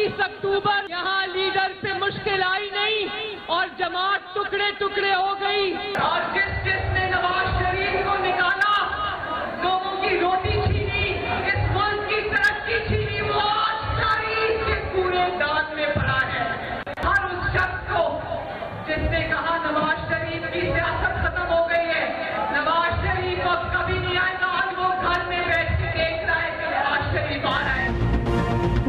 20 अक्टूबर यहाँ लीडर पे मुश्किल आई नहीं और जमात टुकड़े टुकड़े हो गई। और जिसने नवाज शरीफ को निकाला, लोगों की रोटी छीनी, इस मुल्क की तरक्की छीनी, वो आज तारीख के पूरे दाग में पड़ा है। हर उस शख्स को जिसने कहा नवाज शरीफ की सियासत खत्म हो गई है, नवाज शरीफ अब कभी नहीं आएगा, आज वो घर में बैठ के देख रहा है कि नवाज शरीफ आ रहा है।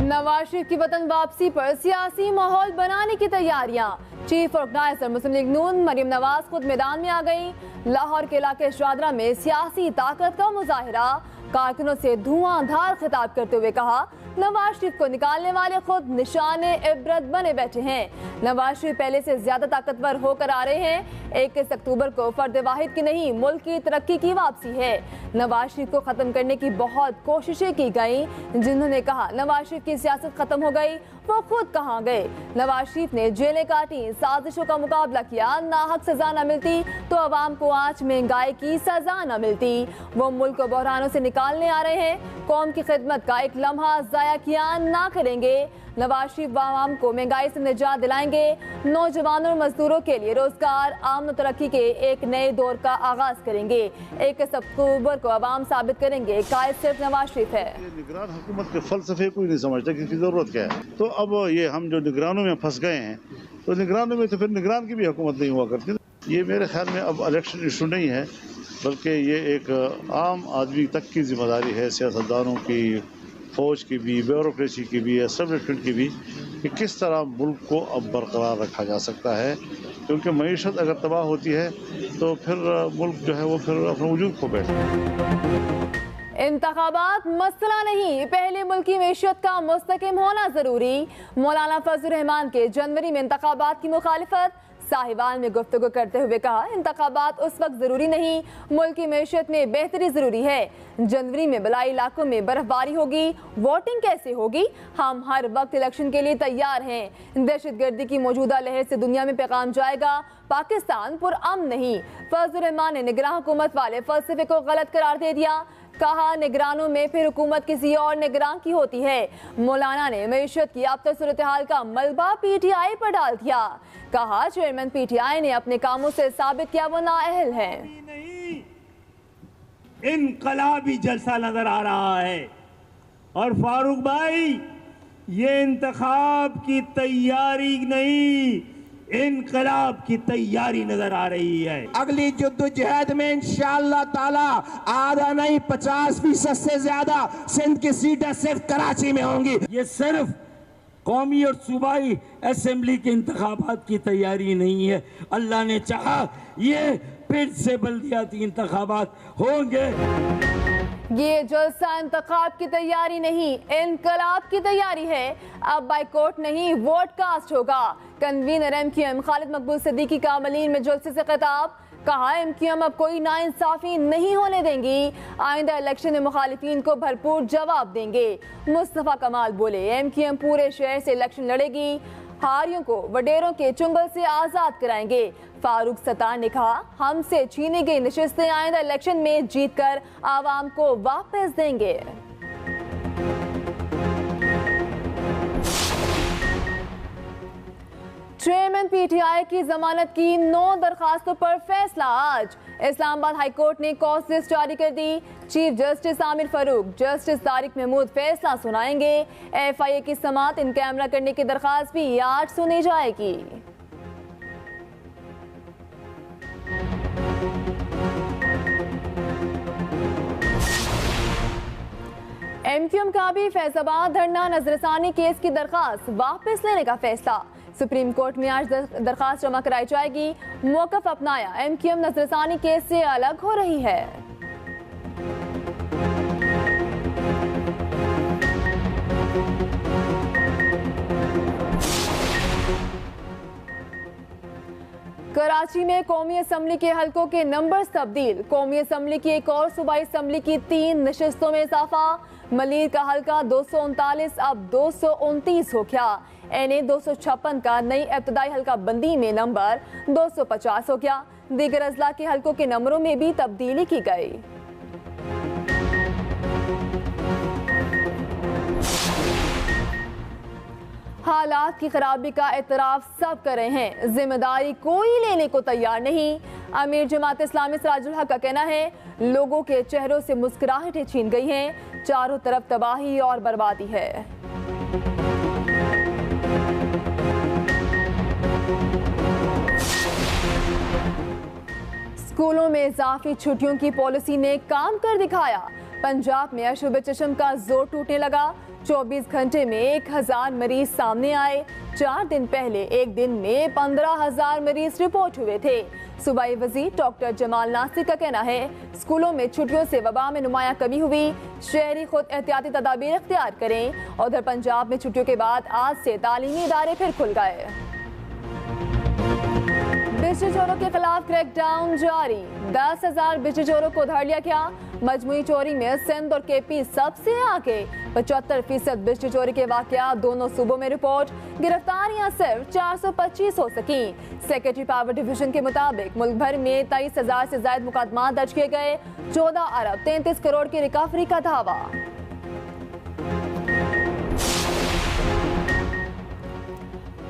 नवाज शरीफ की वतन वापसी पर सियासी माहौल बनाने की तैयारियां। चीफ ऑर्गेनाइजर मुस्लिम लीग नून मरियम नवाज खुद मैदान में आ गई। लाहौर के इलाके शादरा में सियासी ताकत का मुजाहिरा। कारकुनों से धुआंधार खिताब करते हुए कहा, नवाज शरीफ को निकालने वाले खुद निशाने इबरत बने बैठे हैं। नवाज शरीफ पहले से ज्यादा ताकतवर होकर आ रहे हैं। 21 अक्टूबर को फर्द वाहिद की नहीं, मुल्क की तरक्की की वापसी है। नवाज शरीफ को खत्म करने की बहुत कोशिशें की गई। जिन्होंने कहा नवाज शरीफ की सियासत खत्म हो गई, वो खुद कहाँ गए। नवाज शरीफ ने जेलें काटी, साजिशों का मुकाबला किया, नाहक सजा न मिलती तो अवाम को आज महंगाई की सजा न मिलती। वो मुल्क को बहरानों से निकालने आ रहे हैं। कौम की खिदमत का एक लम्हा जाया किया ना करेंगे। नवाज शरीफ आवाम को महंगाई से निजात दिलाएंगे। नौजवानों और मजदूरों के लिए रोजगार, आमन और तरक्की के एक नए दौर का आगाज करेंगे। 21 अक्टूबर को आवाम साबित करेंगे कायद सिर्फ नवाज शरीफ है। निगरान हुकूमत के फलसफे कोई नहीं समझता कि इसकी जरूरत क्या है। तो अब ये हम जो निगरानों में फंस गए हैं, तो निगरानों में तो फिर निगरान की भी हुकूमत नहीं हुआ करती। ये मेरे ख्याल में अब इलेक्शन इशू नहीं है, बल्कि ये एक आम आदमी तक की जिम्मेदारी है, सियासतदानों की, फौज की भी, ब्यूरोक्रेसी की भी, एस्टेब्लिशमेंट की भी, कि किस तरह मुल्क को अब बरकरार रखा जा सकता है। क्योंकि मईशत अगर तबाह होती है तो फिर मुल्क जो है वो फिर अपना वजूद खो बैठता है। इंतखाबात मसला नहीं, पहले मुल्की मैशत का मुस्तकिम होना जरूरी। मौलाना फजल रहमान के जनवरी में इंतखाबात की मुखालिफत। साहिवाल में गुफ्तगू करते हुए कहा, इंतखाबात उस वक्त जरूरी नहीं, मुल्क की मैशत में बेहतरी जरूरी है। जनवरी में बलाई इलाकों में बर्फबारी होगी, वोटिंग कैसे होगी। हम हर वक्त इलेक्शन के लिए तैयार हैं। दहशतगर्दी की मौजूदा लहर से दुनिया में पैगाम जाएगा, पाकिस्तान पुरअमन नहीं। फजल रहमान ने निगरान हुकूमत वाले फलसफे को गलत करार दे दिया। कहा, निगरानों में फिर हुकूमत किसी और निगरान की होती है। मौलाना ने मईशत की अब तक सूरत हाल का मलबा PTI पर डाल दिया। कहा, चेयरमैन PTI ने अपने कामों से साबित किया वो नाअहल है। इनकलाबी जलसा नजर आ रहा है। और फारूक भाई, ये इंतखाब की तैयारी नहीं, इनकलाब की तैयारी नजर आ रही है। अगली जद्दोजहद में इंशाअल्लाह ताला आधा नहीं 50% से ज्यादा सिंध की सीटें सिर्फ कराची में होंगी। ये सिर्फ कौमी और सूबाई असेंबली के इंतखाबात की तैयारी नहीं है। अल्लाह ने चाहा ये फिर से बल्दियाती इंतखाबात होंगे। ये जलसा इंतखाब की तैयारी नहीं, इनकलाब की तैयारी है। अब बाइकॉट नहीं, वोट कास्ट होगा। कन्वीनर MQM खालिद मकबूल सिद्दीकी का मलीन में जलसे से खिताब। कहा, MQM अब कोई नाइंसाफी नहीं होने देंगी। आइंदा इलेक्शन में मुखालिफिन को भरपूर जवाब देंगे। मुस्तफा कमाल बोले, MQM पूरे शहर से इलेक्शन लड़ेगी, हारियों को वडेरों के चुंगल से आजाद कराएंगे। फारूक सत्तार ने कहा, हमसे छीनी गई नशिस्तें आइंदा इलेक्शन में जीतकर आवाम को वापस देंगे। चेयरमैन PTI की जमानत की 9 दरखास्तों पर फैसला आज। इस्लामाबाद हाई कोर्ट ने कॉज लिस्ट जारी कर दी। Chief justice Amir Farooq, justice Tariq Mahmood फैसला सुनाएंगे। FIA की समाअत इन कैमरा करने की दरखास्त भी आज सुनी जाएगी। MQM का भी फैजाबाद धरना नजरसानी केस की दरखास्त वापस लेने का फैसला। सुप्रीम कोर्ट में आज दरखास्त जमा कराई जाएगी। मौकफ अपनाया, MQM नजरसानी केस से अलग हो रही है। कराची में कौमी असम्बली के हलकों के नंबर तब्दील। कौमी असम्बली की एक और सूबाई असम्बली की 3 नशिस्तों में इजाफा। मलीर का हल्का 239 अब 229 हो गया। NA 256 का नई इब्तदाई हल्का बंदी में नंबर 250 हो गया। दीगर अजला के हल्कों के नंबरों में भी तब्दीली की गई। हालात की खराबी का एतराफ सब कर रहे हैं, जिम्मेदारी कोई लेने को तैयार नहीं। अमीर जमात इस्लामी सिराजुल हक का कहना है लोगों के चेहरों से मुस्कुराहटें छीन गई हैं, चारों तरफ तबाही और बर्बादी है। स्कूलों में इजाफी छुट्टियों की पॉलिसी ने काम कर दिखाया। पंजाब में अशुभ चश्म का जोर टूटने लगा। 24 घंटे में 1000 मरीज सामने आए। 4 दिन पहले एक दिन में 15,000 मरीज रिपोर्ट हुए थे। सूबाई वजीर डॉक्टर जमाल नासिर का कहना है स्कूलों में छुट्टियों से वबा में नुमाया कमी हुई, शहरी खुद एहतियाती तदाबीर इख्तियार करें। उधर पंजाब में छुट्टियों के बाद आज से तालीमी इदारे फिर खुल गए। बिजली चोरों के खिलाफ क्रैकडाउन जारी। 10,000 बिजली चोरों को धर लिया गया। मजमुई चोरी में सिंध और केपी सबसे आगे। 75% बिजली चोरी के वाकया दोनों सूबों में रिपोर्ट। गिरफ्तारियां सिर्फ 425 हो सकी। सेक्रेटरी पावर डिवीजन के मुताबिक मुल्क भर में 23,000 से ज्यादा मुकदमा दर्ज किए गए। 14 अरब 33 करोड़ की रिकवरी का दावा।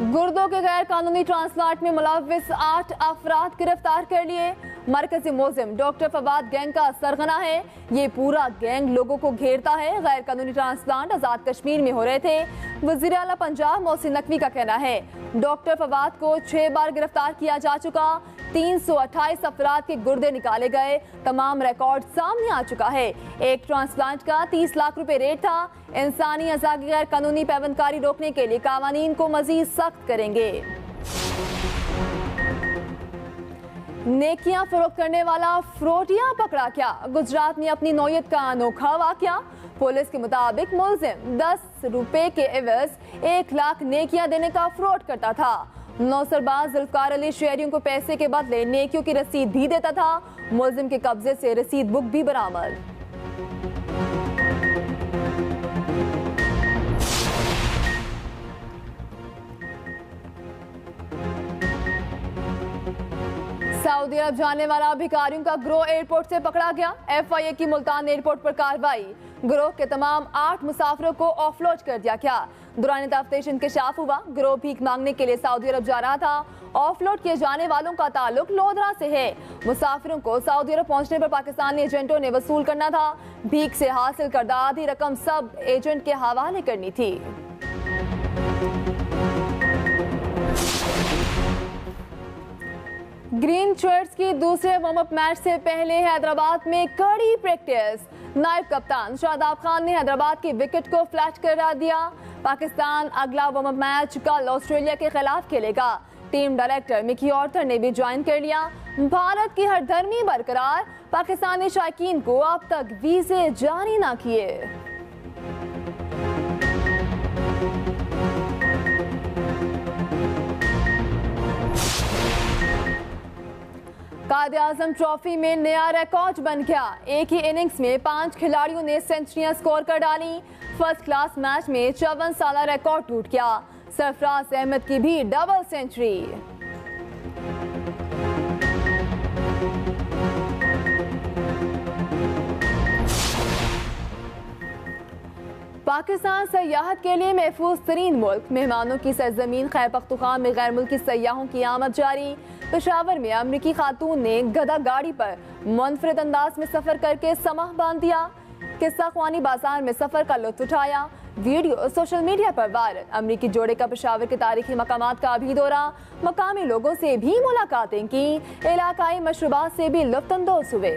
गुर्दों के गैर कानूनी ट्रांसप्लांट में मुलव्विस 8 अफराद गिरफ्तार कर लिए। मरकजी मुलजिम डॉक्टर फवाद गैंग का सरगना है। ये पूरा गैंग लोगों को घेरता है। गैर कानूनी ट्रांसप्लांट आजाद कश्मीर में हो रहे थे। वजीर आला पंजाब मोहसिन नकवी का कहना है डॉक्टर फवाद को 6 बार गिरफ्तार किया जा चुका। 328 अफराद के गुर्दे निकाले गए। तमाम रिकॉर्ड सामने आ चुका है। एक ट्रांसप्लांट का 30 लाख रुपए रेट था। इंसानी अज़ा की गैर कानूनी पैवंदकारी रोकने के लिए कानून को मजीद सख्त करेंगे। नेकियां फरोख्त करने वाला फ्रोटिया पकड़ा क्या? गुजरात में अपनी नौयत का अनोखा वाकया। पुलिस के मुताबिक मुलजिम 10 रुपए के एवज 1 लाख नेकियां देने का फ्रॉड करता था। नौसरबाज जुल्फकार अली शहरियों को पैसे के बदले नेकियों की रसीद भी देता था। मुलजिम के कब्जे से रसीद बुक भी बरामद। सऊदी अरब जाने वाला भिखारियों का गिरोह एयरपोर्ट से पकड़ा गया। FIA की मुल्तान एयरपोर्ट पर कार्रवाई। गिरोह के तमाम 8 मुसाफिरों को ऑफलोड कर दिया गया। दौरान तफ्तीश इंकशाफ हुआ गिरोह भीख मांगने के लिए सऊदी अरब जा रहा था। ऑफलोड किए जाने वालों का ताल्लुक लोधरा से है। मुसाफिरों को सऊदी अरब पहुंचने पर पाकिस्तानी एजेंटों ने वसूल करना था। भीख से हासिल करदा आधी रकम सब एजेंट के हवाले करनी थी। ग्रीन शर्ट्स की दूसरे वार्म अप मैच से पहले हैदराबाद में कड़ी प्रैक्टिस। नायब कप्तान शादाब खान ने हैदराबाद की विकेट को फ्लैट करा दिया। पाकिस्तान अगला वार्म अप मैच कल ऑस्ट्रेलिया के खिलाफ खेलेगा। टीम डायरेक्टर मिकी ऑर्थर ने भी ज्वाइन कर लिया। भारत की हरधर्मी बरकरार। पाकिस्तानी शायकीन को अब तक वीजे जारी ना किए। कायद-ए-आज़म ट्रॉफी में नया रिकॉर्ड बन गया। एक ही इनिंग्स में 5 खिलाड़ियों ने सेंचुरियां स्कोर कर डाली। फर्स्ट क्लास मैच में 54 साल रिकॉर्ड टूट गया। सरफराज अहमद की भी डबल सेंचुरी। पाकिस्तान सयाहत के लिए महफूज तरीन मुल्क। मेहमानों की सरजमीन खैबर पख्तूनख्वा में गैर मुल्की सयाहों की आमद जारी। पेशावर में अमरीकी खातून ने गधा गाड़ी पर मुनफरिद अंदाज में सफर करके समाह बांध दिया। किस्सा ख्वानी बाजार में सफर का लुत्फ उठाया। वीडियो सोशल मीडिया पर वायरल। अमरीकी जोड़े का पेशावर के तारीखी मकामात का भी दौरा। मकामी लोगों से भी मुलाकातें की। इलाकाई मशरूबात से भी लुत्फ अंदोज हुए।